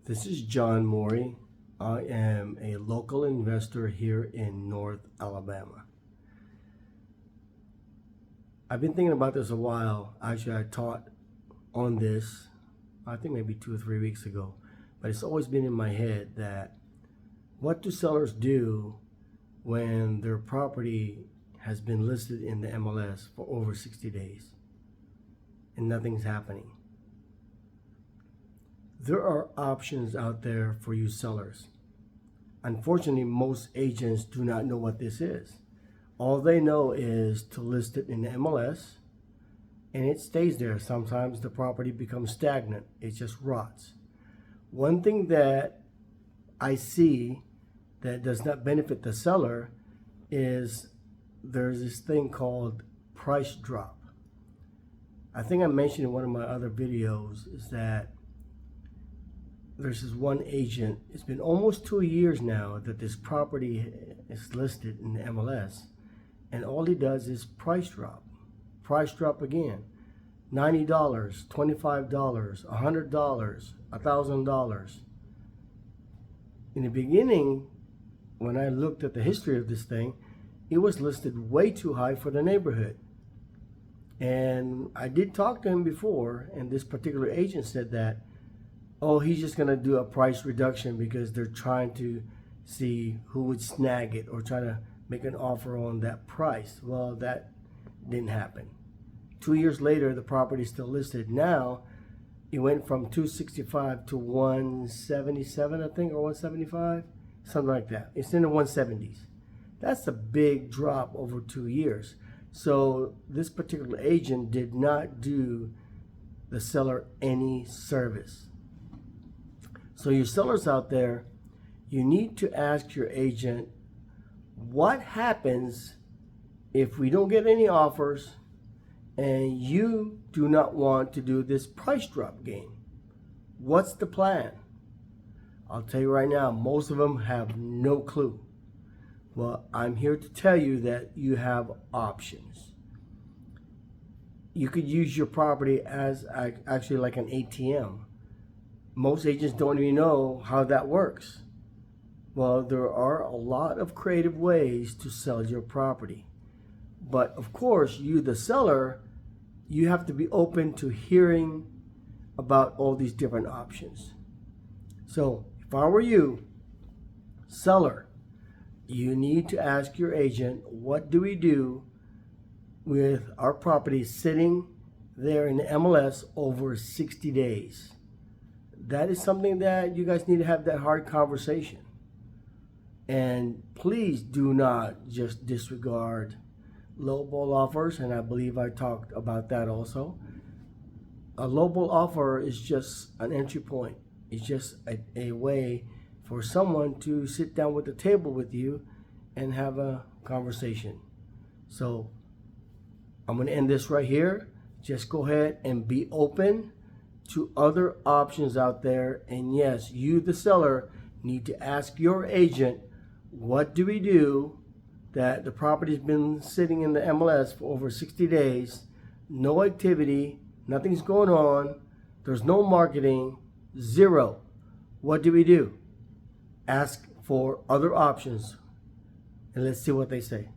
This is John Morey. I am a local investor here in North Alabama. I've been thinking about this a while. Actually, I taught on this, I think maybe 2 or 3 weeks ago, but it's always been in my head that what do sellers do when their property has been listed in the MLS for over 60 days and nothing's happening? There are options out there for you sellers. Unfortunately, most agents do not know what this is. All they know is to list it in the MLS and it stays there. Sometimes the property becomes stagnant. It just rots. One thing that I see that does not benefit the seller is there's this thing called price drop. I think I mentioned in one of my other videos is that there's this one agent. It's been almost 2 years now that this property is listed in the MLS, and all he does is price drop again. $90, $25, $100, $1,000. In the beginning, when I looked at the history of this thing, it was listed way too high for the neighborhood. And I did talk to him before, and this particular agent said that, oh, he's just going to do a price reduction because they're trying to see who would snag it or try to make an offer on that price. Well, that didn't happen. 2 years later, the property is still listed. Now, it went from 265 to 177, I think, or 175, something like that. It's in the 170s. That's a big drop over 2 years. So this particular agent did not do the seller any service. So you sellers out there, you need to ask your agent, what happens if we don't get any offers and you do not want to do this price drop game? What's the plan? I'll tell you right now, most of them have no clue. Well, I'm here to tell you that you have options. You could use your property as actually like an ATM. Most agents don't even know how that works. Well, there are a lot of creative ways to sell your property. But of course, you, the seller, you have to be open to hearing about all these different options. So if I were you, seller, you need to ask your agent, what do we do with our property sitting there in the MLS over 60 days? That is something that you guys need to have that hard conversation. And please do not just disregard lowball offers, and I believe I talked about that also. A lowball offer is just an entry point. It's just a way for someone to sit down with the table with you and have a conversation. So I'm going to end this right here. Just go ahead and be open to other options out there. And yes, you, the seller, need to ask your agent, what do we do that the property's been sitting in the MLS for over 60 days, no activity, nothing's going on, there's no marketing, zero. What do we do? Ask for other options and let's see what they say.